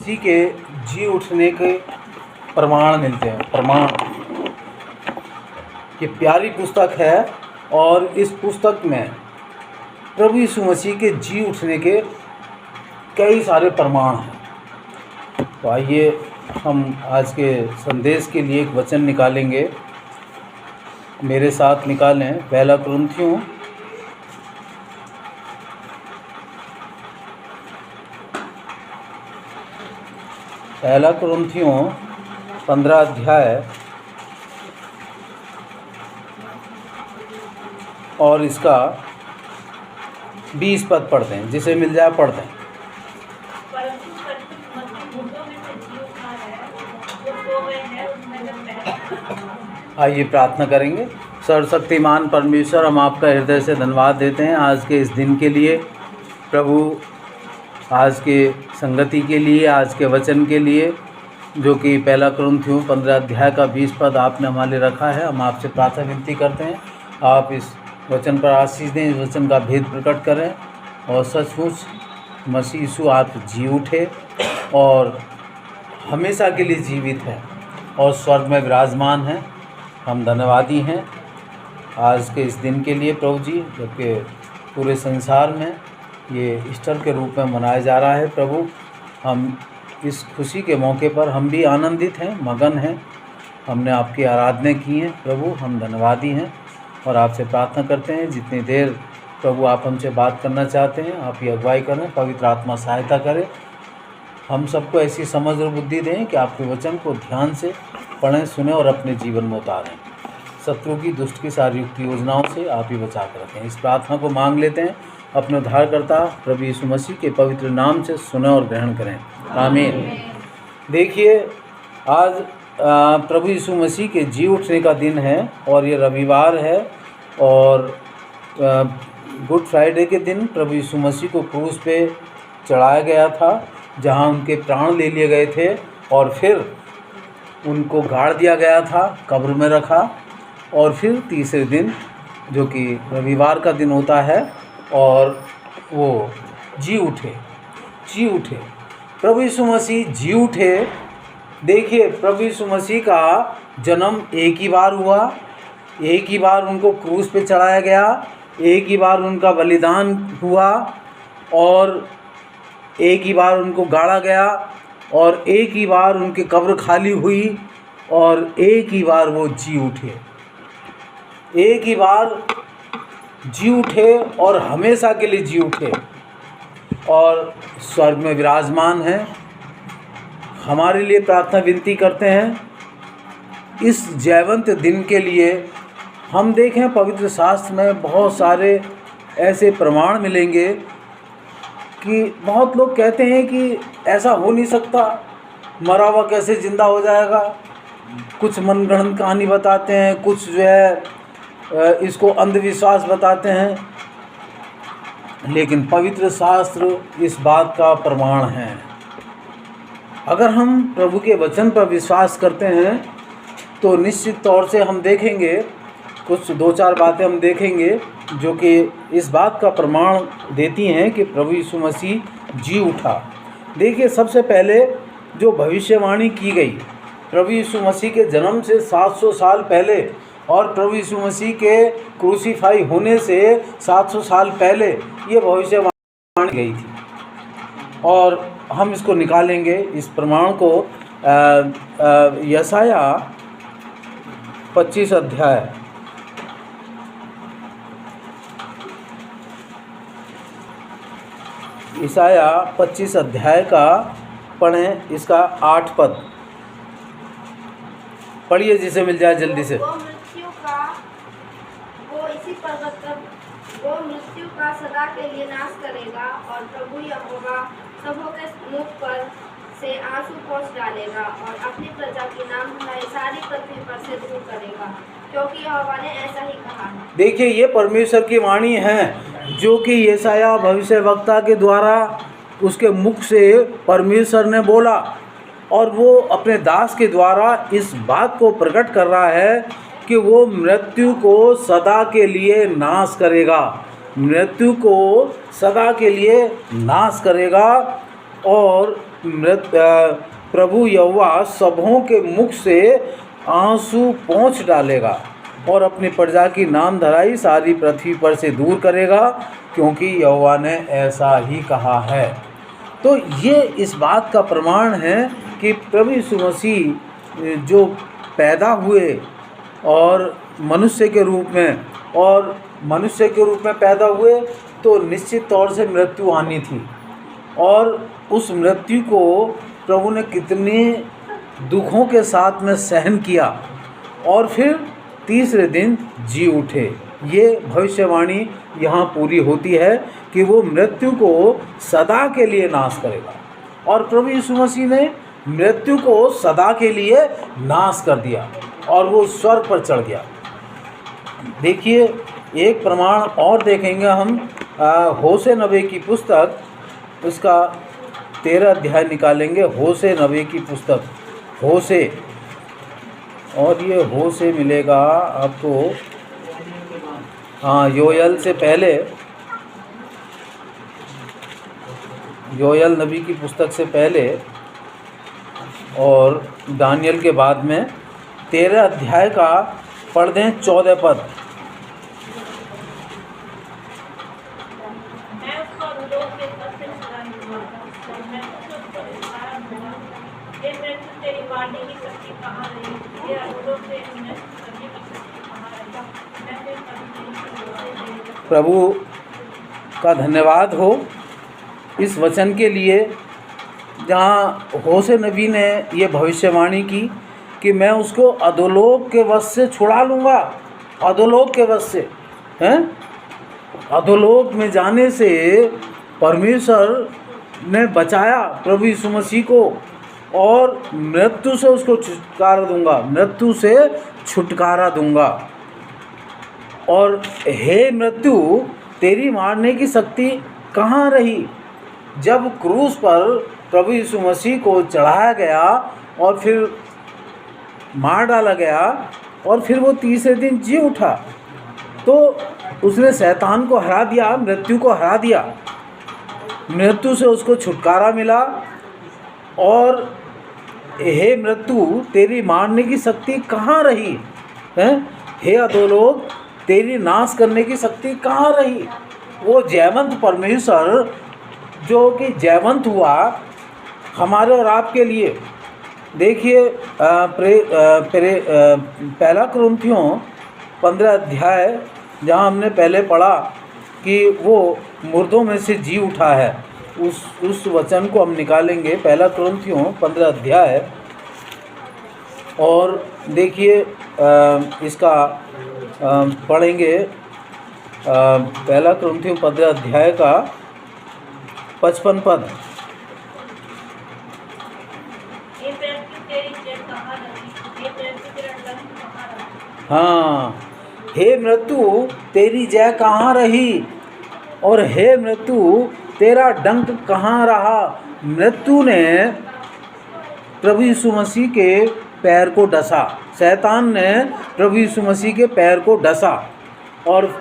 मसीह के जी उठने के प्रमाण मिलते हैं। प्रमाण, ये प्यारी पुस्तक है और इस पुस्तक में प्रभु यीशु मसीह के जी उठने के कई सारे प्रमाण हैं। तो आइए हम आज के संदेश के लिए एक वचन निकालेंगे। मेरे साथ निकालें पहला कुरिन्थियों पहला कुरिन्थियों 15 अध्याय और इसका 20 पद पढ़ते हैं। जिसे मिल जाए पढ़ते हैं। आइए प्रार्थना करेंगे। सर्वशक्तिमान परमेश्वर, हम आपका हृदय से धन्यवाद देते हैं आज के इस दिन के लिए प्रभु, आज के संगति के लिए, आज के वचन के लिए, जो कि पहला कुरिन्थियों 15 अध्याय का 20 पद आपने हमारे लिए रखा है। हम आपसे प्रार्थना विनती करते हैं, आप इस वचन पर आशीष दें, इस वचन का भेद प्रकट करें और सचमुच मसीह यीशु आप जी उठे और हमेशा के लिए जीवित है और स्वर्ग में विराजमान हैं। हम धन्यवादी हैं आज के इस दिन के लिए प्रभु जी, जबकि पूरे संसार में ये ईस्टर के रूप में मनाया जा रहा है। प्रभु, हम इस खुशी के मौके पर हम भी आनंदित हैं, मगन हैं। हमने आपकी आराधना की है प्रभु, हम धन्यवादी हैं और आपसे प्रार्थना करते हैं जितनी देर प्रभु आप हमसे बात करना चाहते हैं, आप ये अगुवाई करें, पवित्र आत्मा सहायता करें। हम सबको ऐसी समझ और बुद्धि दें कि आपके वचन को ध्यान से पढ़ें, सुने और अपने जीवन में उतारें। शत्रु की, दुष्ट की सारी युक्त योजनाओं से आप ही बचा कर रखें। इस प्रार्थना को मांग लेते हैं अपने उद्धारकर्ता प्रभु यीशु मसीह के पवित्र नाम से, सुने और ग्रहण करें, आमीन। देखिए, आज प्रभु यीशु मसीह के जी उठने का दिन है और ये रविवार है और गुड फ्राइडे के दिन प्रभु यीशु मसीह को क्रूस पे चढ़ाया गया था, जहाँ उनके प्राण ले लिए गए थे और फिर उनको गाड़ दिया गया था, कब्र में रखा और फिर तीसरे दिन, जो कि रविवार का दिन होता है, और वो जी उठे। प्रभु यीशु मसीह जी उठे। देखिए, प्रभु यीशु मसीह का जन्म एक ही बार हुआ, एक ही बार उनको क्रूस पे चढ़ाया गया, एक ही बार उनका बलिदान हुआ और एक ही बार उनको गाड़ा गया और एक ही बार उनकी कब्र खाली हुई और एक ही बार वो जी उठे। एक ही बार जी उठे और हमेशा के लिए जी उठे और स्वर्ग में विराजमान हैं। हमारे लिए प्रार्थना विनती करते हैं इस जयवंत दिन के लिए। हम देखें पवित्र शास्त्र में बहुत सारे ऐसे प्रमाण मिलेंगे कि बहुत लोग कहते हैं कि ऐसा हो नहीं सकता, मरा हुआ कैसे ज़िंदा हो जाएगा। कुछ मनगढ़ंत कहानी बताते हैं, कुछ जो है इसको अंधविश्वास बताते हैं, लेकिन पवित्र शास्त्र इस बात का प्रमाण है। अगर हम प्रभु के वचन पर विश्वास करते हैं तो निश्चित तौर से हम देखेंगे, कुछ 2-4 बातें हम देखेंगे जो कि इस बात का प्रमाण देती हैं कि प्रभु यीशु मसीह जी उठा। देखिए, सबसे पहले जो भविष्यवाणी की गई प्रभु यीशु मसीह के जन्म से 700 साल पहले और प्रभु यीशु मसीह के क्रूसीफाई होने से 700 साल पहले ये भविष्यवाणी गई थी और हम इसको निकालेंगे, इस प्रमाण को यशाया 25 अध्याय ईसाया 25 अध्याय का पढ़ें, इसका 8 पद पढ़िए, जिसे मिल जाए जल्दी से। वो मृत्यु का सदा के लिए नाश करेगा और प्रभु यहोवा सबों के मुख पर से आंसू पोंछ डालेगा और अपनी प्रजा की नाम धराई सारी पृथ्वी पर से दूर करेगा, क्योंकि यहोवा ने ऐसा ही कहा है। देखिए, ये परमेश्वर की वाणी है जो कि यशाया भविष्यवक्ता के द्वारा उसके मुख से परमेश्वर ने बोला और वो अपने दास के द्वारा इस बात को प्रकट कर रहा है कि वो मृत्यु को सदा के लिए नाश करेगा, मृत्यु को सदा के लिए नाश करेगा और प्रभु यहोवा सबों के मुख से आंसू पोंछ डालेगा और अपनी प्रजा की नाम धराई सारी पृथ्वी पर से दूर करेगा, क्योंकि यहोवा ने ऐसा ही कहा है। तो ये इस बात का प्रमाण है कि प्रभु यीशु मसीह जो पैदा हुए और मनुष्य के रूप में पैदा हुए, तो निश्चित तौर से मृत्यु आनी थी, और उस मृत्यु को प्रभु ने कितने दुखों के साथ में सहन किया और फिर तीसरे दिन जी उठे। ये भविष्यवाणी यहाँ पूरी होती है कि वो मृत्यु को सदा के लिए नाश करेगा, और प्रभु यीशु मसीह ने मृत्यु को सदा के लिए नाश कर दिया और वो स्वर्ग पर चढ़ गया। देखिए, एक प्रमाण और देखेंगे हम होशे नबी की पुस्तक, उसका 13 अध्याय निकालेंगे। होशे नबी की पुस्तक, होशे, और ये होशे मिलेगा आपको योएल से पहले, योएल नबी की पुस्तक से पहले और दानियल के बाद में 13 अध्याय का पढ़ दें 14 पद। प्रभु का धन्यवाद हो इस वचन के लिए, जहाँ होशे नबी ने ये भविष्यवाणी की कि मैं उसको अधोलोक के वश से छुड़ा लूँगा। अधोलोक के वश से, हैं, अधोलोक में जाने से परमेश्वर ने बचाया प्रभु यीशु मसीह को, और मृत्यु से उसको छुटकारा दूंगा, मृत्यु से छुटकारा दूंगा। और हे मृत्यु, तेरी मारने की शक्ति कहाँ रही? जब क्रूस पर प्रभु यीशु मसीह को चढ़ाया गया और फिर मार डाला गया और फिर वो तीसरे दिन जी उठा, तो उसने शैतान को हरा दिया, मृत्यु को हरा दिया, मृत्यु से उसको छुटकारा मिला। और हे मृत्यु, तेरी मारने की शक्ति कहाँ रही है? हे अधोलोक, तेरी नाश करने की शक्ति कहाँ रही? वो जयवंत परमेश्वर जो कि जयवंत हुआ हमारे और आपके लिए। देखिए, पहला कुरिन्थियों 15 अध्याय, जहाँ हमने पहले पढ़ा कि वो मुर्दों में से जी उठा है, उस वचन को हम निकालेंगे। पहला कुरिन्थियों 15 अध्याय, और देखिए इसका पढ़ेंगे पहला कुरिन्थियों 15 अध्याय का 55 पद। हाँ, हे मृत्यु, तेरी जय कहाँ रही? और हे मृत्यु, तेरा डंक कहाँ रहा? मृत्यु ने प्रभु यीशु मसीह के पैर को डसा, शैतान ने प्रभु यीशु मसीह के पैर को डसा। और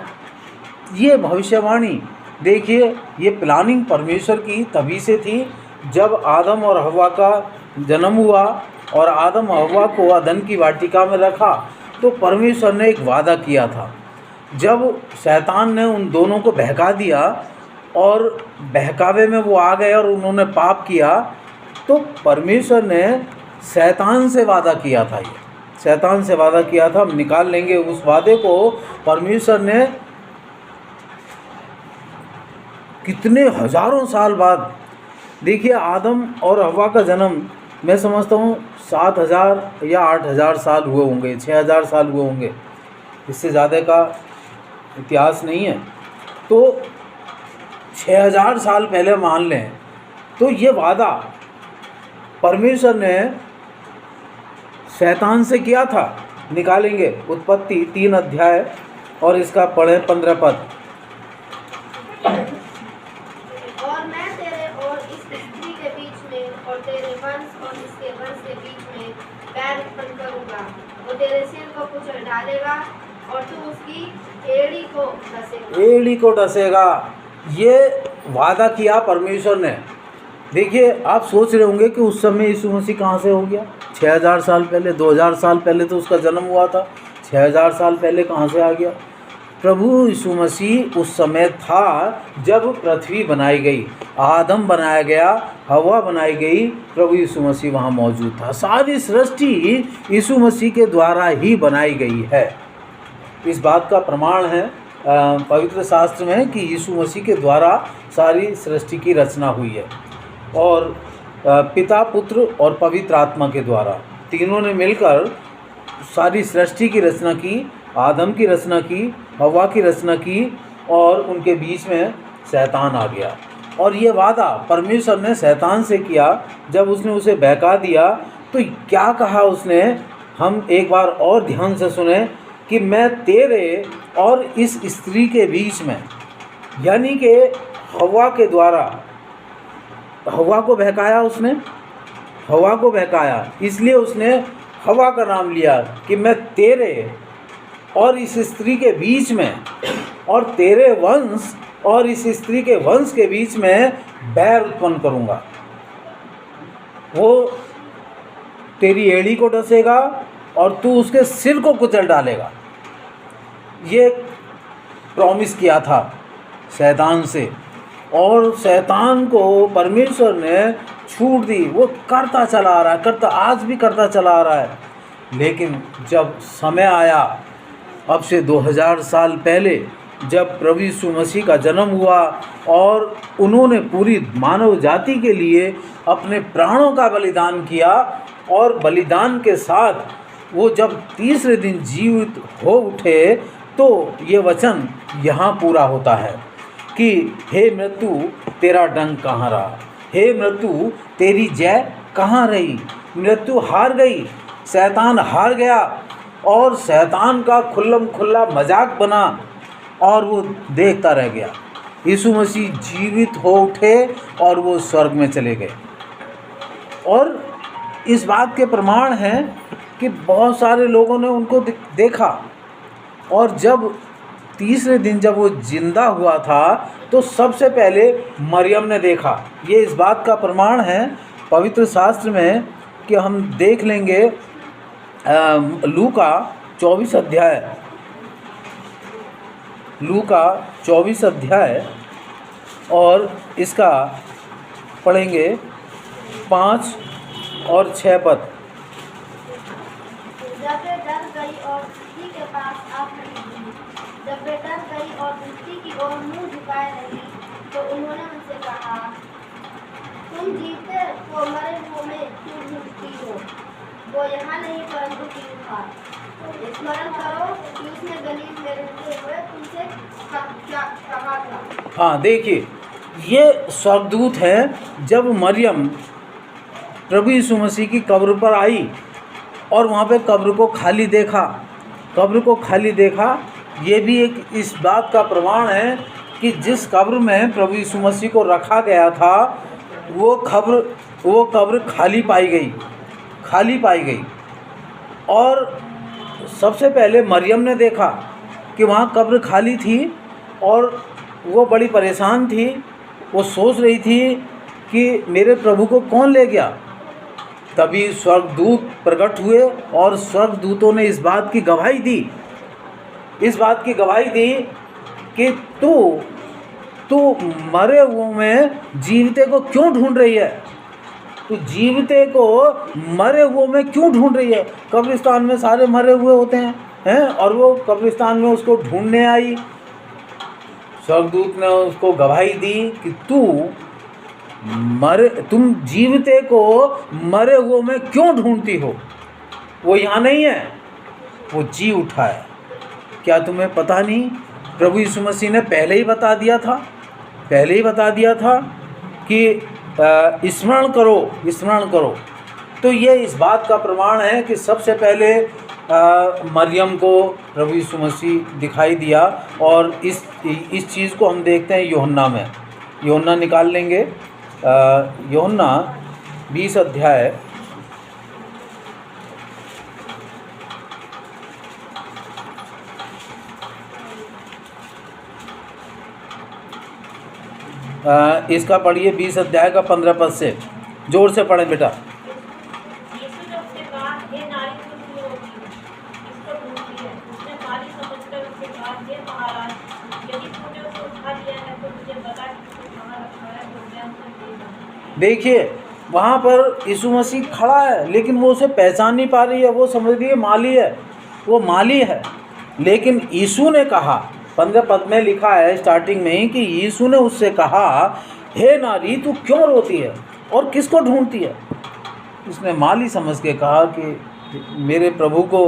ये भविष्यवाणी देखिए, ये प्लानिंग परमेश्वर की तभी से थी जब आदम और हव्वा का जन्म हुआ और आदम हव्वा को अदन की वाटिका में रखा, तो परमेश्वर ने एक वादा किया था। जब शैतान ने उन दोनों को बहका दिया और बहकावे में वो आ गए और उन्होंने पाप किया, तो परमेश्वर ने शैतान से वादा किया था, ये शैतान से वादा किया था। हम निकाल लेंगे उस वादे को। परमेश्वर ने कितने हजारों साल बाद, देखिए, आदम और हव्वा का जन्म मैं समझता हूँ 7000 या 8000 साल हुए होंगे, 6000 साल हुए होंगे, इससे ज़्यादा का इतिहास नहीं है। तो 6000 साल पहले मान लें, तो ये वादा परमेश्वर ने शैतान से किया था। निकालेंगे उत्पत्ति 3 अध्याय और इसका पढ़े 15 पद। और मैं तेरे और इस स्त्री के बीच में और तेरे वंश और इसके वंश के बीच में पैर उत्पन्न करूंगा, वो तेरे सिर को कुचल डालेगा और तू उसकी एड़ी को डसेगा। एड़ी को डसेगा, ये वादा किया परमेश्वर ने। देखिए, आप सोच रहे होंगे कि उस समय यीशु मसीह कहाँ से हो गया? 6000 साल पहले, 2000 साल पहले तो उसका जन्म हुआ था। 6000 साल पहले कहाँ से आ गया? प्रभु यीशु मसीह उस समय था जब पृथ्वी बनाई गई, आदम बनाया गया, हवा बनाई गई, प्रभु यीशु मसीह वहाँ मौजूद था। सारी सृष्टि यीशु मसीह के द्वारा ही बनाई गई है। इस बात का प्रमाण है पवित्र शास्त्र में कि यीशु मसीह के द्वारा सारी सृष्टि की रचना हुई है, और पिता, पुत्र और पवित्र आत्मा के द्वारा तीनों ने मिलकर सारी सृष्टि की रचना की। आदम की रचना की, हवा की रचना की, और उनके बीच में शैतान आ गया। और ये वादा परमेश्वर ने शैतान से किया जब उसने उसे बहका दिया। तो क्या कहा उसने? हम एक बार और ध्यान से सुने कि मैं तेरे और इस स्त्री के बीच में, यानी कि हवा के द्वारा, हवा को बहकाया उसने, हवा को बहकाया, इसलिए उसने हवा का नाम लिया कि मैं तेरे और इस स्त्री के बीच में, और तेरे वंश और इस स्त्री के वंश के बीच में बैर उत्पन्न करूँगा। वो तेरी एड़ी को डसेगा और तू उसके सिर को कुचल डालेगा। ये प्रॉमिस किया था शैतान से, और शैतान को परमेश्वर ने छूट दी। वो करता चला आ रहा है, आज भी करता चला आ रहा है। लेकिन जब समय आया, अब से 2000 साल पहले, जब प्रभु यीशु मसीह का जन्म हुआ और उन्होंने पूरी मानव जाति के लिए अपने प्राणों का बलिदान किया, और बलिदान के साथ वो जब तीसरे दिन जीवित हो उठे, तो ये वचन यहाँ पूरा होता है कि हे मृत्यु तेरा डंक कहाँ रहा, हे मृत्यु तेरी जय कहाँ रही। मृत्यु हार गई, शैतान हार गया, और शैतान का खुल्लम खुल्ला मजाक बना, और वो देखता रह गया। यीशु मसीह जीवित हो उठे और वो स्वर्ग में चले गए। और इस बात के प्रमाण हैं कि बहुत सारे लोगों ने उनको देखा, और जब तीसरे दिन जब वो जिंदा हुआ था तो सबसे पहले मरियम ने देखा। ये इस बात का प्रमाण है पवित्र शास्त्र में कि हम देख लेंगे लूका 24 अध्याय, लूका 24 अध्याय, और इसका पढ़ेंगे 5 और 6 पद। जब वे डर गई और दृष्टि के पास आ खड़ी हुई, जब वे डर गई और दृष्टि की ओर मुंह झुकाए रही, तो उन्होंने उनसे कहा, तुम जीते को मरे हुओं में क्यों ढूंढती हो? वो यहाँ नहीं परंतु क्यों था? स्मरण करो कि उसने गलील में रहते हुए तुमसे क्या कहा था। हाँ, देखिए, ये स्वर्गदूत है जब मरियम प्रभु यीशु मसीह की कब्र पर आई और वहाँ पे कब्र को खाली देखा, कब्र को खाली देखा। ये भी एक इस बात का प्रमाण है कि जिस कब्र में प्रभु यीशु मसीह को रखा गया था वो कब्र खाली पाई गई, खाली पाई गई। और सबसे पहले मरियम ने देखा कि वहाँ कब्र खाली थी, और वो बड़ी परेशान थी। वो सोच रही थी कि मेरे प्रभु को कौन ले गया। तभी स्वर्गदूत प्रकट हुए और स्वर्गदूतों ने इस बात की गवाही दी, इस बात की गवाही दी कि तू मरे हुए में जीवते को क्यों ढूंढ रही है? तू जीवते को मरे हुए में क्यों ढूंढ रही है? कब्रिस्तान में सारे मरे हुए होते हैं, और वो कब्रिस्तान में उसको ढूंढने आई। स्वर्गदूत ने उसको गवाही दी कि तुम जीवते को मरे हुए में क्यों ढूंढती हो? वो यहाँ नहीं है, वो जी उठा है। क्या तुम्हें पता नहीं? प्रभु यीशु मसीह ने पहले ही बता दिया था, पहले ही बता दिया था कि स्मरण करो, स्मरण करो। तो ये इस बात का प्रमाण है कि सबसे पहले मरियम को प्रभु यीशु मसीह दिखाई दिया। और इस चीज़ को हम देखते हैं यूहन्ना में। यूहन्ना निकाल लेंगे, यूहन्ना 20 अध्याय, इसका पढ़िए 20 अध्याय का 15 पद से, जोर से पढ़ें बेटा। यीशु ने उससे कहा, हे नारी, तू क्यों रोती है? किसको ढूंढती है? उसने माली समझकर उससे कहा, हे महाराज, यदि तूने उसे उठा लिया है तो मुझे बता कि उसे कहाँ रखा है, तो मैं उसे ले जाऊँ। देखिए वहाँ पर यीशु मसीह खड़ा है, लेकिन वो उसे पहचान नहीं पा रही है। वो समझ रही है माली है, वो माली है। लेकिन यीशु ने कहा, 15 पद में लिखा है स्टार्टिंग में ही कि यीशु ने उससे कहा, हे नारी, तू क्यों रोती है और किसको ढूंढती है? उसने माली समझ के कहा कि मेरे प्रभु को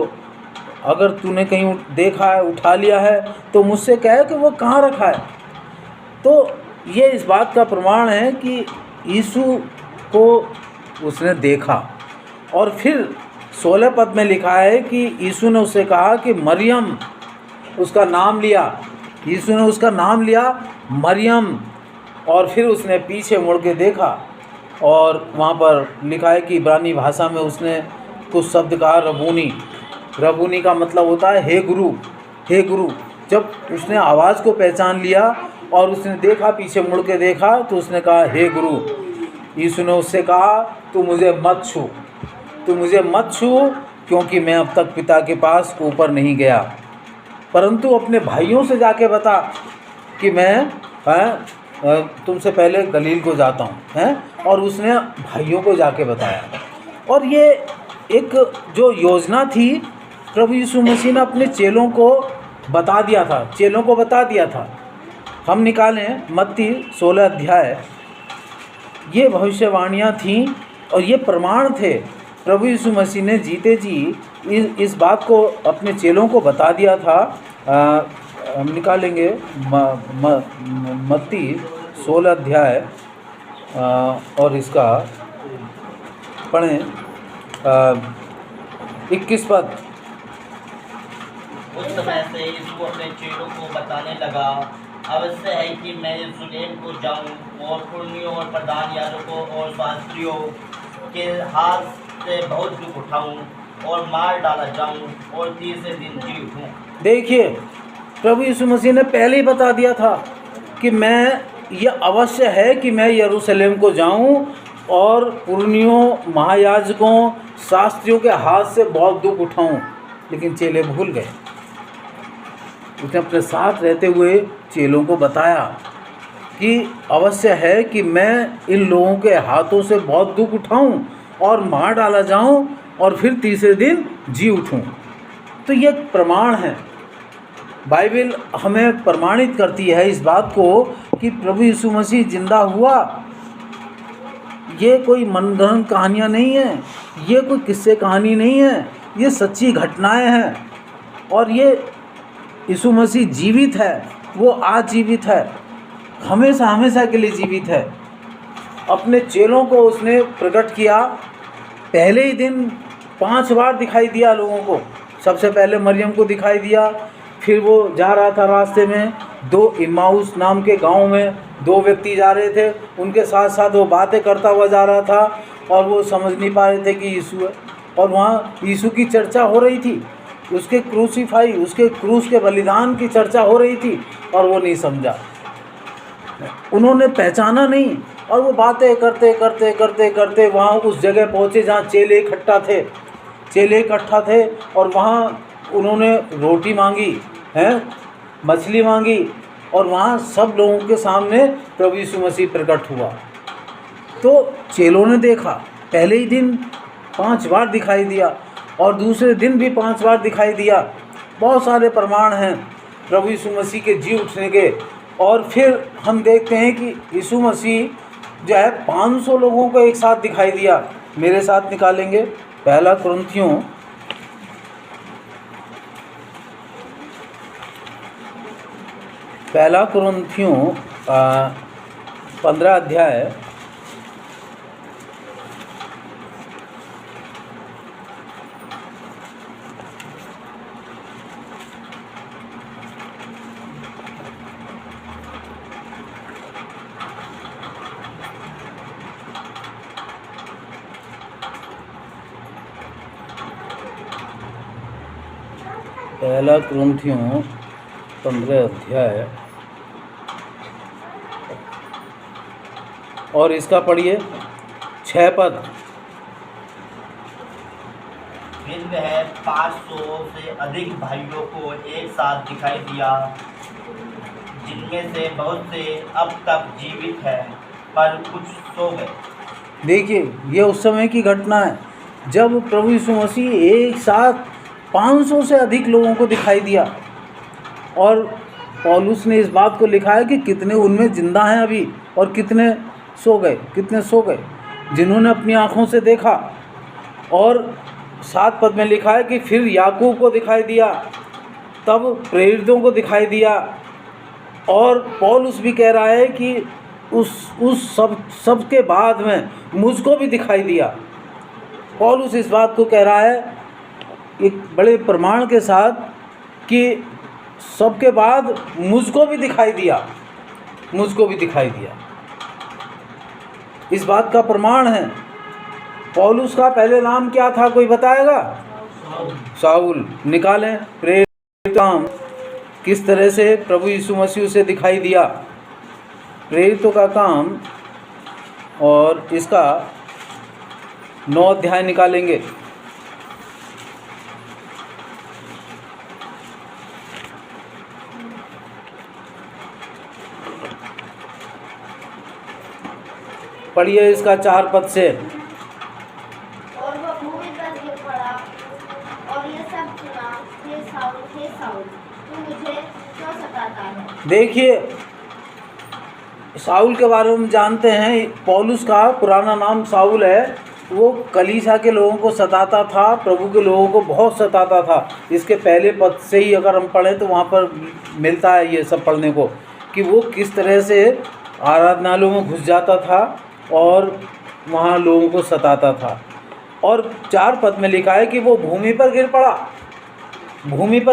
अगर तूने कहीं देखा है, उठा लिया है, तो मुझसे कहे कि वो कहाँ रखा है। तो ये इस बात का प्रमाण है कि यीशु को उसने देखा। और फिर 16 पद में लिखा है कि यीशु ने उससे कहा कि मरियम, उसका नाम लिया। यीशु ने उसका नाम लिया मरियम, और फिर उसने पीछे मुड़ के देखा और वहाँ पर लिखा है कि इब्रानी भाषा में उसने कुछ शब्द कहा, रबूनी। रबूनी का मतलब होता है हे गुरु, हे गुरु। जब उसने आवाज़ को पहचान लिया और उसने देखा, पीछे मुड़ के देखा, तो उसने कहा हे गुरु। यीशु ने उससे कहा, तू मुझे मत छू, तू मुझे मत छू, क्योंकि मैं अब तक पिता के पास ऊपर नहीं गया, परंतु अपने भाइयों से जाके बता कि मैं तुमसे पहले गलील को जाता हूँ, हैं। और उसने भाइयों को जाके बताया। और ये एक जो योजना थी, प्रभु यीशु मसीह ने अपने चेलों को बता दिया था, चेलों को बता दिया था। हम निकालें मत्ती 16 अध्याय, ये भविष्यवाणियाँ थीं और ये प्रमाण थे। प्रभु यीशु मसीह ने जीते जी इस बात को अपने चेलों को बता दिया था। हम निकालेंगे मत्ती 16 अध्याय और इसका पढ़ें 21 पद। उस समय से यीशु अपने चेलों को बताने लगा, अवश्य है कि मैं यरूशलेम को जाऊं और पुरनियों और प्रधान याजकों और शास्त्रियों के हाथ से बहुत दुख उठाऊं और मार डाला जाऊं और तीसरे दिन जी उठूं। देखिए प्रभु यीशु मसीह ने पहले ही बता दिया था कि मैं, यह अवश्य है कि मैं यरूशलेम को जाऊं और पुरनियों, महायाजकों, शास्त्रियों के हाथ से बहुत दुख उठाऊं। लेकिन चेले भूल गए। उसने अपने साथ रहते हुए चेलों को बताया कि अवश्य है कि मैं इन लोगों के हाथों से बहुत दुख उठाऊं और मार डाला जाऊं और फिर तीसरे दिन जी उठूं। तो ये प्रमाण है। बाइबल हमें प्रमाणित करती है इस बात को कि प्रभु यीशु मसीह जिंदा हुआ। ये कोई मनगढ़ंत कहानियाँ नहीं है, ये कोई किस्से कहानी नहीं है, ये सच्ची घटनाएं हैं। और ये यीशु मसीह जीवित है, वो आज जीवित है, हमेशा हमेशा के लिए जीवित है। अपने चेलों को उसने प्रकट किया। पहले ही दिन 5 बार दिखाई दिया लोगों को। सबसे पहले मरियम को दिखाई दिया, फिर वो जा रहा था रास्ते में, 2 इम्माउस नाम के गांव में 2 व्यक्ति जा रहे थे, उनके साथ साथ वो बातें करता हुआ जा रहा था और वो समझ नहीं पा रहे थे कि यीशु है। और वहाँ यीशु की चर्चा हो रही थी, उसके क्रूसीफाई, उसके क्रूस के बलिदान की चर्चा हो रही थी और वो नहीं समझा, उन्होंने पहचाना नहीं। और वो बातें करते करते करते करते वहाँ उस जगह पहुँचे जहाँ चेले इकट्ठा थे और वहाँ उन्होंने रोटी मांगी, हैं, मछली मांगी, और वहाँ सब लोगों के सामने प्रभु यीशु मसीह प्रकट हुआ। तो चेलों ने देखा, पहले ही दिन 5 बार दिखाई दिया और दूसरे दिन भी 5 बार दिखाई दिया। बहुत सारे प्रमाण हैं प्रभु यीशु मसीह के जी उठने के। और फिर हम देखते हैं कि यीशु मसीह जो है 500 लोगों को एक साथ दिखाई दिया। मेरे साथ निकालेंगे पहला कुरिन्थियों 15 अध्याय पहला कुरिन्थियों 15 अध्याय और इसका पढ़िए 6 पद। फिर वह 500 से अधिक भाइयों को एक साथ दिखाई दिया, जिनमें से बहुत से अब तक जीवित हैं, पर कुछ सो गए। देखिए, ये उस समय की घटना है जब प्रभु यीशु मसीह एक साथ 500 से अधिक लोगों को दिखाई दिया, और पौलुस ने इस बात को लिखा है कि कितने उनमें जिंदा हैं अभी और कितने सो गए, जिन्होंने अपनी आँखों से देखा। और 7 पद में लिखा है कि फिर याकूब को दिखाई दिया, तब प्रेरितों को दिखाई दिया, और पौलुस भी कह रहा है कि उस सब के बाद में मुझको भी दिखाई दिया। पौलुस इस बात को कह रहा है एक बड़े प्रमाण के साथ कि सबके बाद मुझको भी दिखाई दिया, इस बात का प्रमाण है। पौलुस का पहले नाम क्या था, कोई बताएगा? शाऊल। निकालें प्रेरित काम, किस तरह से प्रभु यीशु मसीह उसे दिखाई दिया। प्रेरितों का काम, और इसका 9 अध्याय निकालेंगे। पढ़िए इसका 4 पद से। और वह भूमि पर गिर पड़ा और ये सब सुना, हे साउल, तू मुझे क्यों सताता है? देखिए, शाऊल के बारे में जानते हैं, पौलुस का पुराना नाम शाऊल है। वो कलीसिया के लोगों को सताता था, प्रभु के लोगों को बहुत सताता था। इसके पहले पद से ही अगर हम पढ़ें तो वहाँ पर मिलता है ये सब पढ़ने को, कि वो किस तरह से आराधनालयों में घुस जाता था और वहाँ लोगों को सताता था। और 4 पद में लिखा है कि वो भूमि पर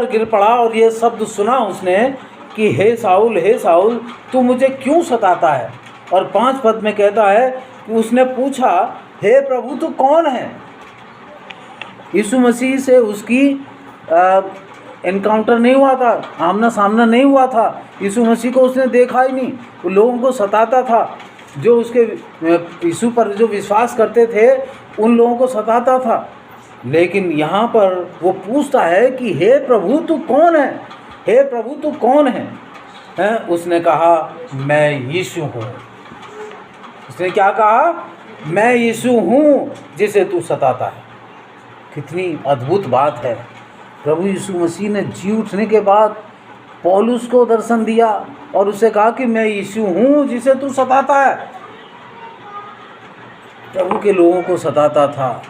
गिर पड़ा और ये शब्द सुना उसने कि हे साउल, तू मुझे क्यों सताता है। और 5 पद में कहता है कि उसने पूछा, हे प्रभु तू कौन है। यीशु मसीह से उसकी एनकाउंटर नहीं हुआ था, आमना सामना नहीं हुआ था। यीशु मसीह को उसने देखा ही नहीं। वो लोगों को सताता था, जो उसके यीशु पर जो विश्वास करते थे उन लोगों को सताता था। लेकिन यहाँ पर वो पूछता है कि हे प्रभु तू कौन है, हे प्रभु तू कौन है। उसने कहा, मैं यीशु हूँ। उसने क्या कहा? मैं यीशु हूँ जिसे तू सताता है। कितनी अद्भुत बात है। प्रभु यीशु मसीह ने जी उठने के बाद पौलुस को दर्शन दिया और उसे कहा कि मैं यीशु हूँ जिसे तू सताता है। प्रभु के लोगों को सताता था,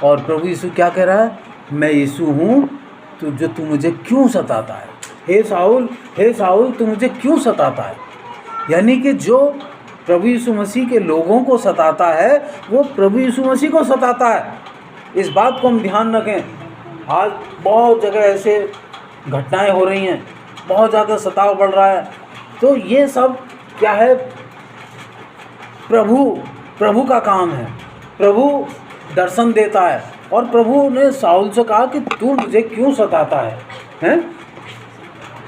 और प्रभु यीशु क्या कह रहा है? मैं यीशु हूँ तू मुझे क्यों सताता है। हे साउल तू मुझे क्यों सताता है। यानी कि जो प्रभु यीशु मसीह के लोगों को सताता है वो प्रभु यीशु मसीह को सताता है। इस बात को हम ध्यान रखें। आज बहुत जगह ऐसे घटनाएं हो रही हैं, बहुत ज़्यादा सताव बढ़ रहा है। तो ये सब क्या है? प्रभु का काम है। प्रभु दर्शन देता है, और प्रभु ने साउल से कहा कि तू मुझे क्यों सताता है, हैं?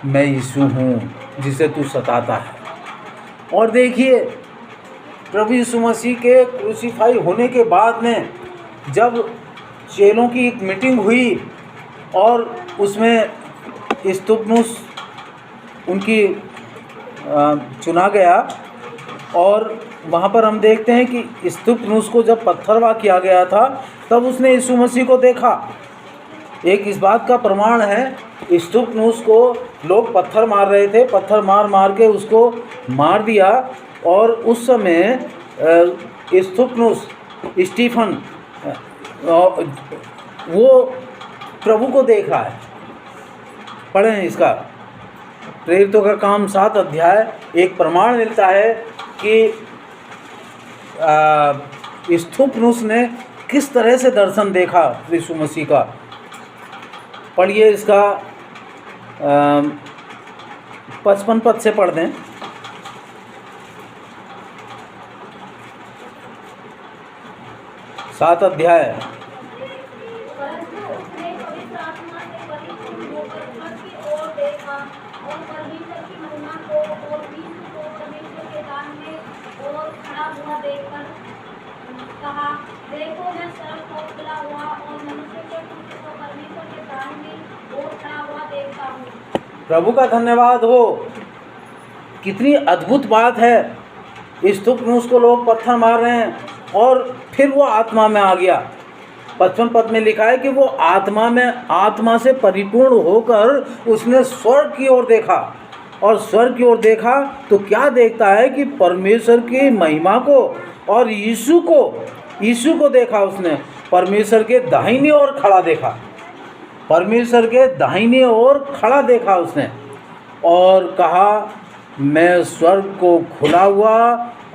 मैं यीशु हूँ जिसे तू सताता है। और देखिए, प्रभु यीशु मसीह के क्रूसीफाई होने के बाद में जब चेलों की एक मीटिंग हुई और उसमें स्तुपनुस उनकी चुना गया, और वहाँ पर हम देखते हैं कि स्तुपनुस को जब पत्थरवाह किया गया था तब उसने यीशु मसीह को देखा। एक इस बात का प्रमाण है, स्तुपनुस को लोग पत्थर मार रहे थे, पत्थर मार के उसको मार दिया, और उस समय स्तुपनुस स्टीफन वो प्रभु को देख रहा है। पढ़ें इसका प्रेरितों का काम 7 अध्याय। एक प्रमाण मिलता है कि स्तुपनुस ने किस तरह से दर्शन देखा यीशु मसीह का। पढ़िए इसका 55 पद से पढ़ दें। सात अध्याय। परंतु उसने पवित्र आत्मा से परिपूर्ण होकर ऊपर की ओर देखा और परमेश्वर की महिमा को और यीशु को परमेश्वर के दाहिने ओर खड़ा हुआ प्रभु का धन्यवाद हो। कितनी अद्भुत बात है। इस्तुपनुस को लोग पत्थर मार रहे हैं और फिर वो आत्मा में आ गया। 55 पद में लिखा है कि वो आत्मा से परिपूर्ण होकर उसने स्वर्ग की ओर देखा, और स्वर्ग की ओर देखा तो क्या देखता है कि परमेश्वर की महिमा को और यीशु को देखा। उसने परमेश्वर के दाहिनी ओर खड़ा देखा, परमेश्वर के दाहिनी ओर खड़ा देखा उसने, और कहा मैं स्वर्ग को खुला हुआ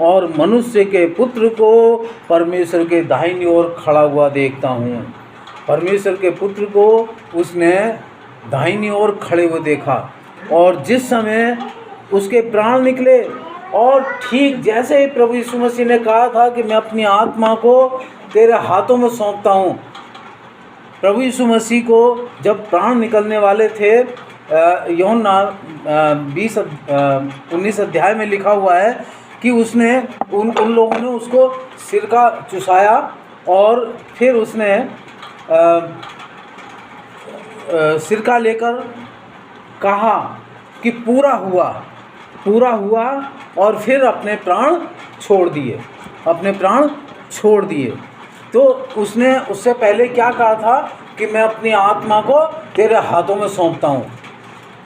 और मनुष्य के पुत्र को परमेश्वर के दाहिनी ओर खड़ा हुआ देखता हूँ। परमेश्वर के पुत्र को उसने दाहिनी ओर खड़े हुए देखा, और जिस समय उसके प्राण निकले, और ठीक जैसे ही प्रभु यीशु मसीह ने कहा था कि मैं अपनी आत्मा को तेरे हाथों में सौंपता हूँ, प्रभु यीशु मसीह को जब प्राण निकलने वाले थे, यूहन्ना 19 अध्याय में लिखा हुआ है कि उसने उन लोगों ने उसको सिरका चुसाया, और फिर उसने सिरका लेकर कहा कि पूरा हुआ, और फिर अपने प्राण छोड़ दिए। तो उसने उससे पहले क्या कहा था कि मैं अपनी आत्मा को तेरे हाथों में सौंपता हूँ,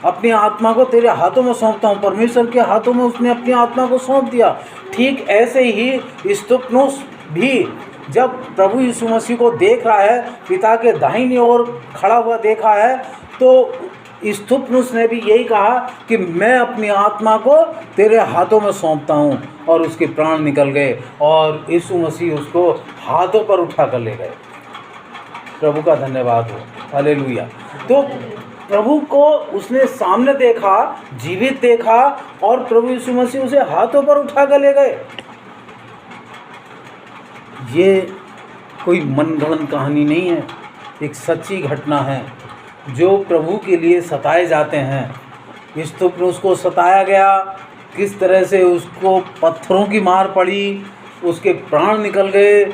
अपनी आत्मा को तेरे हाथों में सौंपता हूँ। परमेश्वर के हाथों में उसने अपनी आत्मा को सौंप दिया। ठीक ऐसे ही स्तुपनुस भी जब प्रभु यीशु मसीह को देख रहा है, पिता के दाहिनी ओर खड़ा हुआ देखा है, तो स्तुपनुस ने भी यही कहा कि मैं अपनी आत्मा को तेरे हाथों में सौंपता हूँ, और उसके प्राण निकल गए, और यीशु मसीह उसको हाथों पर उठा कर ले गए। प्रभु का धन्यवाद हो, हालेलुया। तो प्रभु को उसने सामने देखा, जीवित देखा, और प्रभु यीशु मसीह उसे हाथों पर उठा कर ले गए। ये कोई मनगढ़ंत कहानी नहीं है, एक सच्ची घटना है। जो प्रभु के लिए सताए जाते हैं, स्तुपनुस को सताया गया, किस तरह से उसको पत्थरों की मार पड़ी, उसके प्राण निकल गए,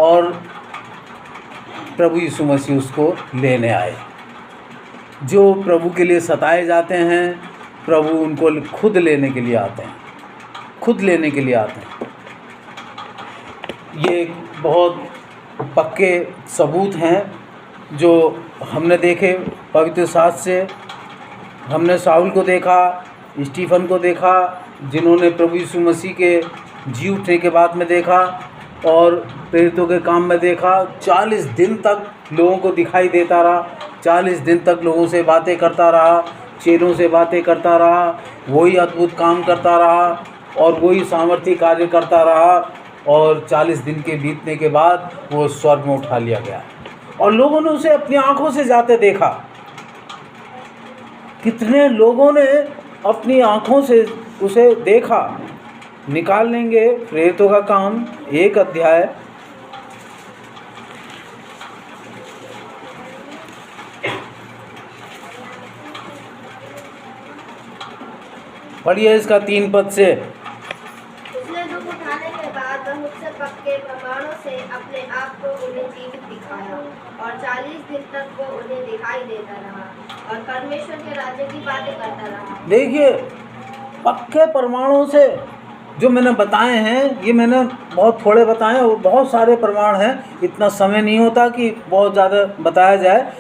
और प्रभु यीशु मसीह उसको लेने आए। जो प्रभु के लिए सताए जाते हैं, प्रभु उनको खुद लेने के लिए आते हैं। ये बहुत पक्के सबूत हैं जो हमने देखे पवित्र शास्त्र से। हमने शाऊल को देखा, स्टीफन को देखा, जिन्होंने प्रभु यीशु मसीह के जी उठने के बाद में देखा, और प्रेरितों के काम में देखा। 40 दिन तक लोगों को दिखाई देता रहा, 40 दिन तक लोगों से बातें करता रहा, चेलों से बातें करता रहा, वही अद्भुत काम करता रहा, और वही सामर्थ्य कार्य करता रहा, और 40 दिन के बीतने के बाद वो स्वर्ग में उठा लिया गया, और लोगों ने उसे अपनी आंखों से जाते देखा। कितने लोगों ने अपनी आंखों से उसे देखा। निकाल लेंगे प्रेरितों का काम 1 अध्याय, पढ़िए इसका 3 पद से। उसने दुख उठाने के बाद वह मुझसे पक्के प्रमाणों से अपने आप को उन्हें जीवित दिखाया, और 40 दिन तक वो उन्हें दिखाई देता रहा, और परमेश्वर के राज्य की बातें करता रहा। देखिए, पक्के प्रमाणों से जो मैंने बताए हैं, ये मैंने बहुत थोड़े बताए, और बहुत सारे प्रमाण हैं। इतना समय नहीं होता कि बहुत ज़्यादा बताया जाए,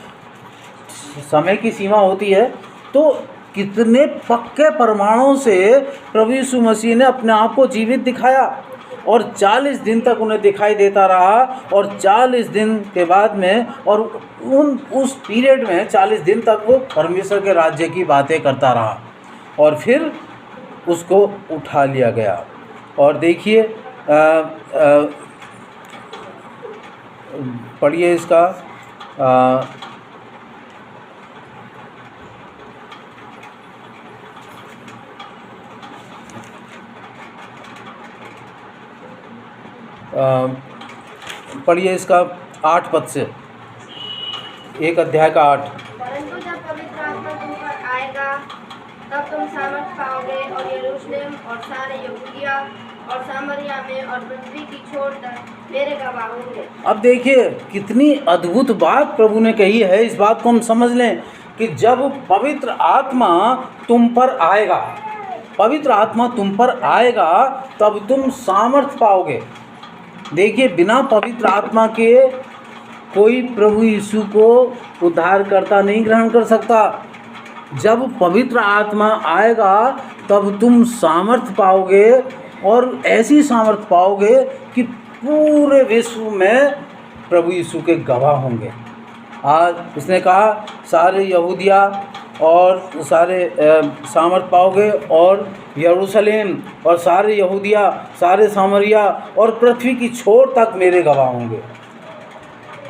समय की सीमा होती है। तो कितने पक्के प्रमाणों से प्रभु यीशु मसीह ने अपने आप को जीवित दिखाया, और 40 दिन तक उन्हें दिखाई देता रहा, और 40 दिन के बाद में, और उस पीरियड में 40 दिन तक वो परमेश्वर के राज्य की बातें करता रहा, और फिर उसको उठा लिया गया। और देखिए, पढ़िए इसका पढ़िए इसका 8 पद से, 1 अध्याय का 8। परंतु जब पवित्र आत्मा तुम पर आएगा, तब तुम सामर्थ पाओगे, और यरूशलेम और सारे यहूदिया और सामरिया में और पृथ्वी की छोर तक मेरे गवाह होंगे। अब देखिए कितनी अद्भुत बात प्रभु ने कही है। इस बात को हम समझ लें कि जब पवित्र आत्मा तुम पर आएगा, पवित्र आत्मा तुम पर आएगा तब तुम सामर्थ पाओगे। देखिए, बिना पवित्र आत्मा के कोई प्रभु यीशु को उद्धारकर्ता नहीं ग्रहण कर सकता। जब पवित्र आत्मा आएगा तब तुम सामर्थ पाओगे, और ऐसी सामर्थ पाओगे कि पूरे विश्व में प्रभु यीशु के गवाह होंगे। आज उसने कहा सारे यहूदिया और सारे सामर्थ पाओगे, और यरूशलेम और सारे यहूदिया, सारे सामरिया और पृथ्वी की छोर तक मेरे गवाह होंगे।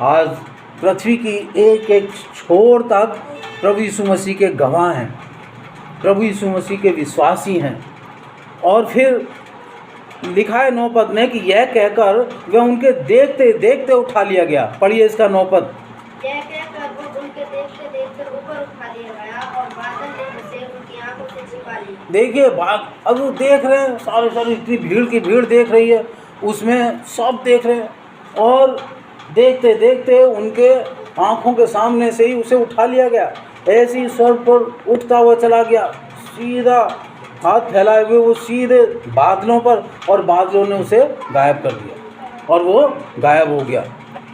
आज पृथ्वी की एक एक छोर तक प्रभु यीशु मसीह के गवाह हैं, प्रभु यीशु मसीह के विश्वासी हैं। और फिर लिखा है 9 पद में कि यह कहकर वह उनके देखते देखते उठा लिया गया। पढ़िए इसका 9 पद। यह कहकर वो उनके देखते देखते ऊपर उठा लिया गया और बादल ने उसे उनकी आंखों से छिपा ली। देखिए, अब वो देख रहे हैं, सारे इतनी भीड़ की भीड़ देख रही है, उसमें सब देख रहे हैं, और देखते देखते उनके आँखों के सामने से ही उसे उठा लिया गया। ऐसे ही स्वर्ग पर उठता हुआ चला गया, सीधा हाथ फैलाए हुए वो सीधे बादलों पर, और बादलों ने उसे गायब कर दिया और वो गायब हो गया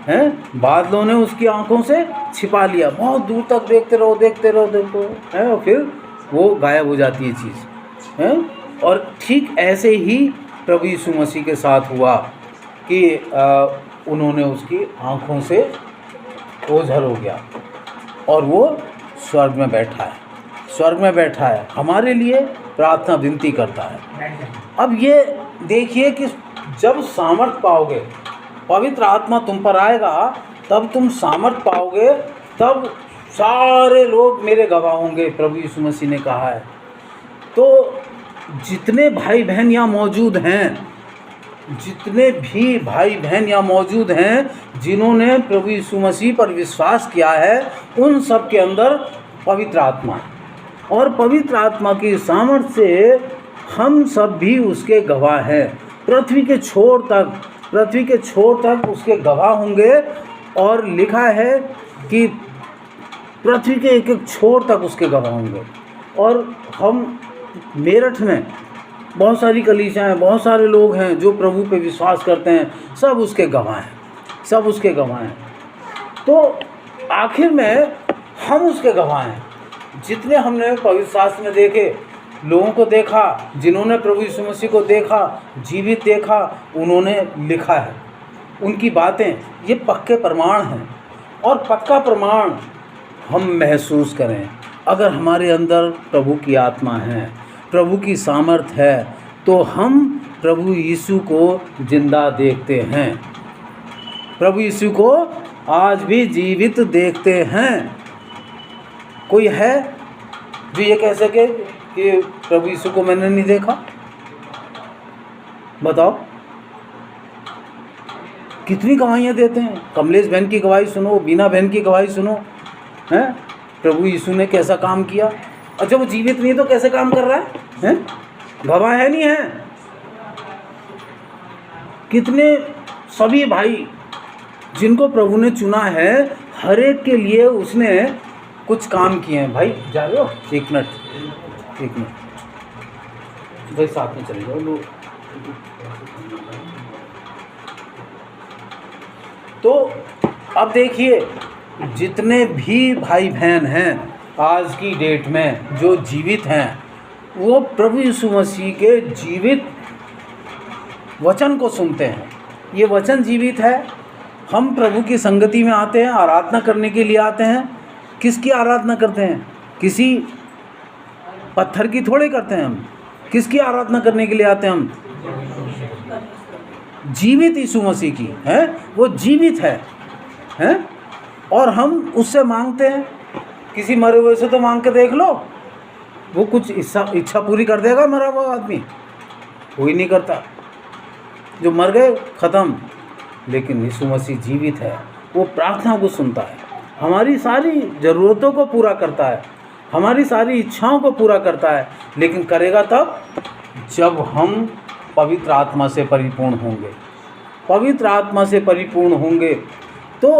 हैं। बादलों ने उसकी आंखों से छिपा लिया, बहुत दूर तक देखते रहो देखते रहो हैं, और फिर वो गायब हो जाती है चीज़ हैं। और ठीक ऐसे ही प्रभु यीशु मसीह के साथ हुआ कि उन्होंने उसकी आंखों से ओझल हो गया और वो स्वर्ग में बैठा है, स्वर्ग में बैठा है, हमारे लिए प्रार्थना विनती करता है। अब ये देखिए कि जब सामर्थ पाओगे, पवित्र आत्मा तुम पर आएगा, तब तुम सामर्थ पाओगे, तब सारे लोग मेरे गवाह होंगे, प्रभु यीशु मसीह ने कहा है। तो जितने भाई बहन यहाँ मौजूद हैं, जितने भी भाई बहन यहाँ मौजूद हैं जिन्होंने प्रभु यीशु मसीह पर विश्वास किया है, उन सब के अंदर पवित्र आत्मा है, और पवित्र आत्मा की सामर्थ्य से हम सब भी उसके गवाह हैं। पृथ्वी के छोर तक उसके गवाह होंगे, और लिखा है कि पृथ्वी के एक एक छोर तक उसके गवाह होंगे। और हम मेरठ में बहुत सारी कलीसियाँ हैं, बहुत सारे लोग हैं जो प्रभु पे विश्वास करते हैं, सब उसके गवाह हैं, सब उसके गवाह हैं। तो आखिर में हम उसके गवाह हैं। जितने हमने पवित्र शास्त्र में देखे, लोगों को देखा, जिन्होंने प्रभु यीशु मसीह को देखा, जीवित देखा, उन्होंने लिखा है, उनकी बातें ये पक्के प्रमाण हैं। और पक्का प्रमाण हम महसूस करें, अगर हमारे अंदर प्रभु की आत्मा है, प्रभु की सामर्थ है, तो हम प्रभु यीशु को जिंदा देखते हैं, प्रभु यीशु को आज भी जीवित देखते हैं। कोई है जो ये कह सके कि प्रभु यीशु को मैंने नहीं देखा? बताओ, कितनी गवाहियाँ देते हैं। कमलेश बहन की गवाही सुनो, बीना बहन की गवाही सुनो, हैं प्रभु यीशु ने कैसा काम किया। अच्छा, वो जीवित नहीं तो कैसे काम कर रहा है? गवाह है नहीं है? कितने सभी भाई जिनको प्रभु ने चुना है, हर एक के लिए उसने कुछ काम किए हैं। भाई जा रहे हो? एक मिनट भाई, साथ में चले जाओ लोग। तो अब देखिए, जितने भी भाई बहन हैं आज की डेट में जो जीवित हैं, वो प्रभु यीशु मसीह के जीवित वचन को सुनते हैं। ये वचन जीवित है। हम प्रभु की संगति में आते हैं, आराधना करने के लिए आते हैं। किसकी आराधना करते हैं? किसी पत्थर की थोड़े करते हैं हम। किसकी आराधना करने के लिए आते हैं हम? जीवित यीशु मसीह की है। वो जीवित है और हम उससे मांगते हैं। किसी मरे हुए से तो मांग के देख लो, वो कुछ इच्छा पूरी कर देगा मरा हुआ आदमी? कोई नहीं करता। जो मर गए ख़त्म। लेकिन यीशु मसीह जीवित है, वो प्रार्थना को सुनता है, हमारी सारी ज़रूरतों को पूरा करता है, हमारी सारी इच्छाओं को पूरा करता है। लेकिन करेगा तब जब हम पवित्र आत्मा से परिपूर्ण होंगे। पवित्र आत्मा से परिपूर्ण होंगे तो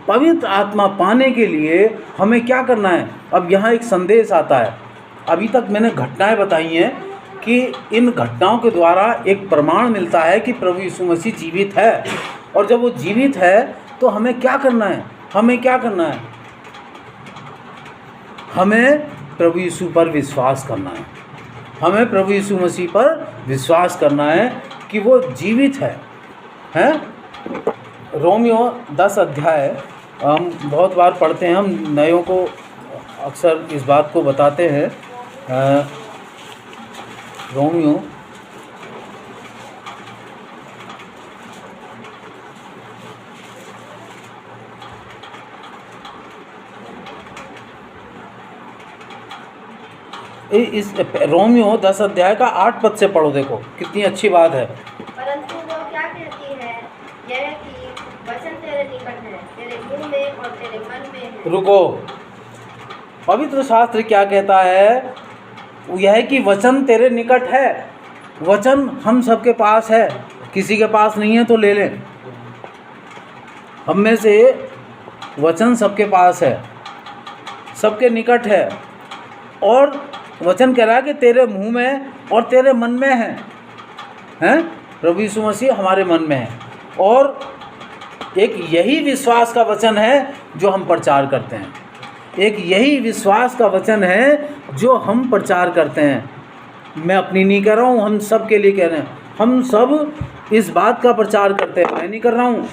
पवित्र आत्मा पाने के लिए हमें क्या करना है? अब यहाँ एक संदेश आता है। अभी तक मैंने घटनाएं बताई हैं कि इन घटनाओं के द्वारा एक प्रमाण मिलता है कि प्रभु यीशु मसीह जीवित है। और जब वो जीवित है तो हमें क्या करना है? हमें क्या करना है? हमें प्रभु यीशु पर विश्वास करना है। हमें प्रभु यीशु मसीह पर विश्वास करना है कि वो जीवित है। हैं? रोमियो 10 अध्याय हम बहुत बार पढ़ते हैं। हम नयों को अक्सर इस बात को बताते हैं। रोमियो इस रोमियो 10 अध्याय का 8 पद से पढ़ो, देखो कितनी अच्छी बात है। परंतु वो क्या कहती है, यह कि वचन तेरे निकट है, तेरे मुंह में और तेरे मन में है। रुको, पवित्र शास्त्र क्या कहता है? यह है कि वचन तेरे निकट है। वचन हम सबके पास है, किसी के पास नहीं है तो ले लें। हम में से वचन सबके पास है, सबके निकट है। और वचन कह रहा है कि तेरे मुंह में और तेरे मन में है। हैं? प्रभु यीशु मसीह हमारे मन में है। और एक यही विश्वास का वचन है जो हम प्रचार करते हैं। एक यही विश्वास का वचन है जो हम प्रचार करते हैं। मैं अपनी नहीं कर रहा हूँ, हम सब के लिए कह रहे हैं। हम सब इस बात का प्रचार करते हैं, मैं नहीं कर रहा हूँ।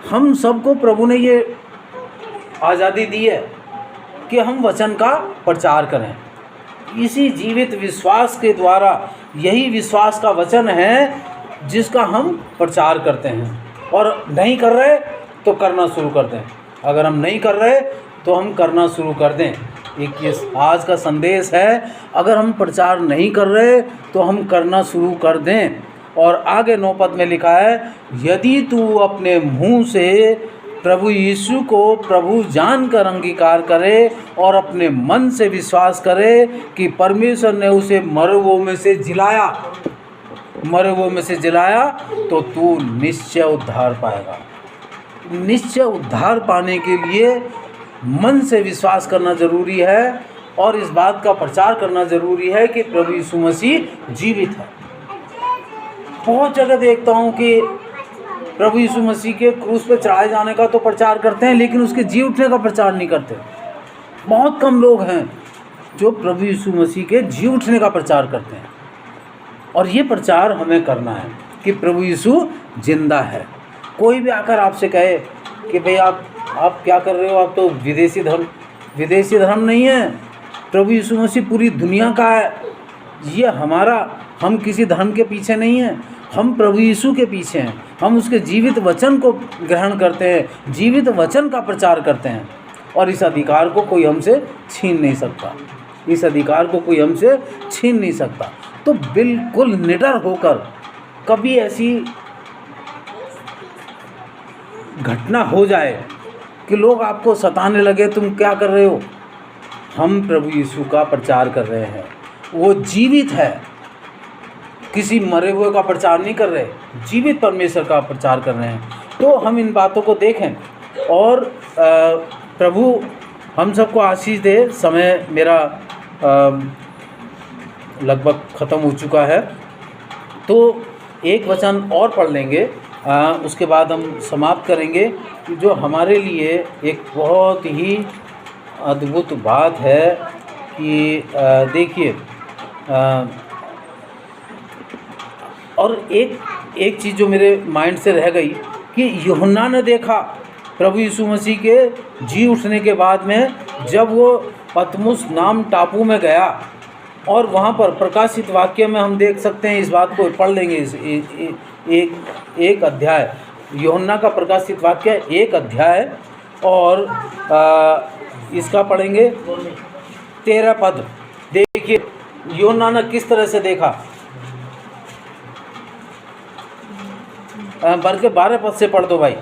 हम सबको प्रभु ने ये आज़ादी दी है कि हम वचन का प्रचार करें। इसी जीवित विश्वास के द्वारा, यही विश्वास का वचन है जिसका हम प्रचार करते हैं। और नहीं कर रहे तो करना शुरू कर दें। अगर हम नहीं कर रहे तो हम करना शुरू कर दें। एक ये आज का संदेश है, अगर हम प्रचार नहीं कर रहे तो हम करना शुरू कर दें। और आगे 9 पद में लिखा है, यदि तू अपने मुंह से प्रभु यीशु को प्रभु जानकर अंगीकार करे और अपने मन से विश्वास करे कि परमेश्वर ने उसे मरे में से जिलाया, तो तू निश्चय उद्धार पाएगा। निश्चय उद्धार पाने के लिए मन से विश्वास करना ज़रूरी है और इस बात का प्रचार करना ज़रूरी है कि प्रभु यीशु मसीह जीवित है। बहुत जगह देखता हूँ कि प्रभु यीशु मसीह के क्रूस पे चढ़ाए जाने का तो प्रचार करते हैं, लेकिन उसके जी उठने का प्रचार नहीं करते। बहुत कम लोग हैं जो प्रभु यीशु मसीह के जी उठने का प्रचार करते हैं। और ये प्रचार हमें करना है कि प्रभु यीशु जिंदा है। कोई भी आकर आपसे कहे कि भाई आप क्या कर रहे हो, आप तो विदेशी धर्म नहीं है। प्रभु यीशु मसीह पूरी दुनिया का है। ये हम किसी धर्म के पीछे नहीं हैं, हम प्रभु यीशु के पीछे हैं। हम उसके जीवित वचन को ग्रहण करते हैं, जीवित वचन का प्रचार करते हैं। और इस अधिकार को कोई हमसे छीन नहीं सकता। इस अधिकार को कोई हमसे छीन नहीं सकता। तो बिल्कुल निडर होकर, कभी ऐसी घटना हो जाए कि लोग आपको सताने लगे, तुम क्या कर रहे हो, हम प्रभु यीशु का प्रचार कर रहे हैं। वो जीवित है, किसी मरे हुए का प्रचार नहीं कर रहे, जीवित परमेश्वर का प्रचार कर रहे हैं। तो हम इन बातों को देखें और प्रभु हम सबको आशीष दे। समय मेरा लगभग ख़त्म हो चुका है, तो एक वचन और पढ़ लेंगे, उसके बाद हम समाप्त करेंगे। जो हमारे लिए एक बहुत ही अद्भुत बात है कि देखिए, और एक चीज़ जो मेरे माइंड से रह गई कि यूहन्ना ने देखा प्रभु यीशु मसीह के जी उठने के बाद में, जब वो पतमुस नाम टापू में गया और वहाँ पर प्रकाशित वाक्य में हम देख सकते हैं, इस बात को पढ़ लेंगे। एक अध्याय यूहन्ना का प्रकाशित वाक्य 1 अध्याय और इसका पढ़ेंगे 13 पद। देखिए यूहन्ना ने किस तरह से देखा। बल्कि 12 पद से पढ़ दो भाई।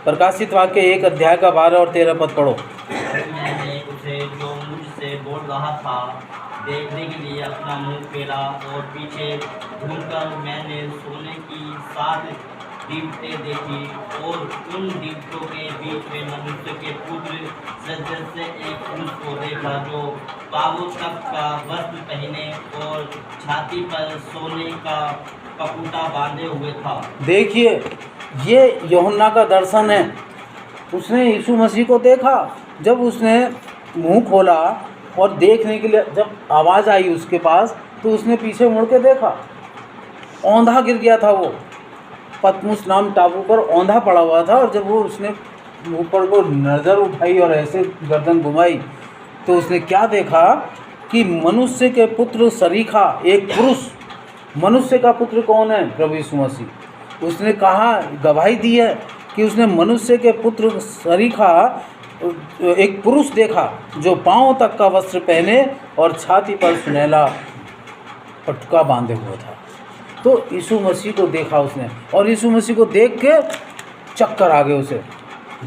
प्रकाशित वाक्य 1 अध्याय का 12 और 13 पद पढ़ो। मैंने उसे जो मुझसे बोल रहा था देखने के लिए अपना मुंह फेरा और पीछे घूमकर मैंने सोने की 7 दीवटें देखी और उन दीवटों के बीच में मनुष्य के पुत्र सज्जन से एक पुरुष को देखा जो पाँवों तक का वस्त्र पहने और छाती पर सोने का कपूटा बांधे हुए था। देखिए, ये यूहन्ना का दर्शन है। उसने यीशु मसीह को देखा। जब उसने मुंह खोला और देखने के लिए जब आवाज़ आई उसके पास, तो उसने पीछे मुड़ के देखा। औंधा गिर गया था वो, पतमुस नाम टापू पर औंधा पड़ा हुआ था। और जब वो उसने ऊपर को नज़र उठाई और ऐसे गर्दन घुमाई, तो उसने क्या देखा कि मनुष्य के पुत्र सरीखा एक पुरुष। मनुष्य का पुत्र कौन है? प्रभु यीशु मसीह। उसने कहा, गवाही दी है कि उसने मनुष्य के पुत्र सरीखा एक पुरुष देखा जो पांव तक का वस्त्र पहने और छाती पर सुनहला पटका बांधे हुआ था। तो यीशु मसीह को देखा उसने, और यीशु मसीह को देख के चक्कर आ गए, उसे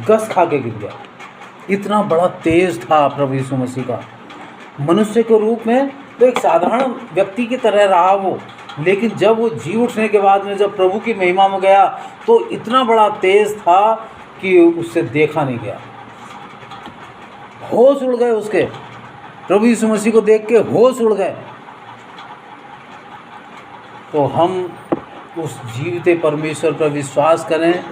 गस खा के गिर गया। इतना बड़ा तेज था प्रभु यीशु मसीह का। मनुष्य के रूप में तो एक साधारण व्यक्ति की तरह रहा वो, लेकिन जब वो जी उठने के बाद में जब प्रभु की महिमा में गया, तो इतना बड़ा तेज था कि उससे देखा नहीं गया। होश उड़ गए उसके, प्रभु यीशु मसीह को देख के होश उड़ गए। तो हम उस जीवते परमेश्वर पर विश्वास करें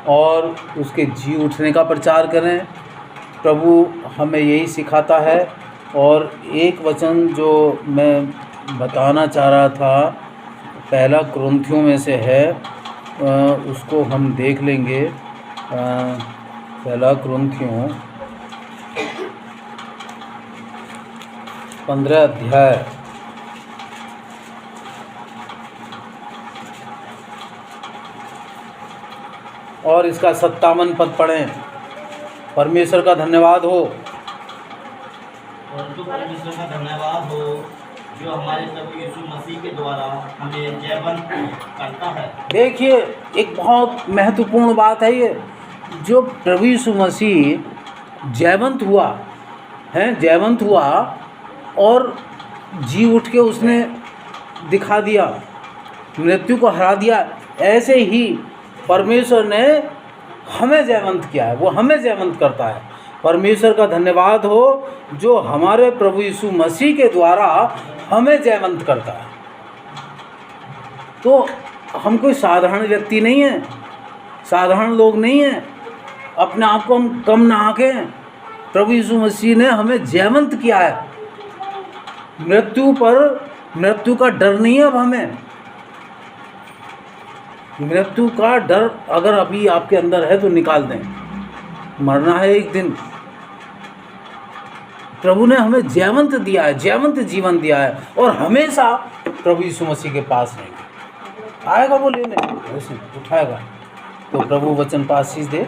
और उसके जी उठने का प्रचार करें। प्रभु हमें यही सिखाता है। और एक वचन जो मैं बताना चाह रहा था, पहला कुरिन्थियों में से है, उसको हम देख लेंगे। पहला कुरिन्थियों 15 अध्याय और इसका 57 पद पढ़ें। परमेश्वर का धन्यवाद हो। और जो परमेश्वर का धन्यवाद हो जो हमारे प्रभु यीशु मसीह के द्वारा हमें जयवंत करता है। देखिए, एक बहुत महत्वपूर्ण बात है ये, जो प्रभु यीशु मसीह जयवंत हुआ है, जयवंत हुआ और जी उठ के उसने दिखा दिया, मृत्यु को हरा दिया। ऐसे ही परमेश्वर ने हमें जयवंत किया है, वो हमें जयवंत करता है। परमेश्वर का धन्यवाद हो जो हमारे प्रभु यीशु मसीह के द्वारा हमें जयवंत करता है। तो हम कोई साधारण व्यक्ति नहीं हैं, साधारण लोग नहीं हैं, अपने आप को हम कम ना आंकें। प्रभु यीशु मसीह ने हमें जयवंत किया है। मृत्यु का डर नहीं है अब हमें। मृत्यु का डर अगर अभी आपके अंदर है तो निकाल दें, मरना है एक दिन। प्रभु ने हमें जयवंत दिया है, जयवंत जीवन दिया है, और हमेशा प्रभु यीशु मसीह के पास रहेंगे। आएगा वो लेने, उठाएगा। तो प्रभु वचन पास चीज़ दे।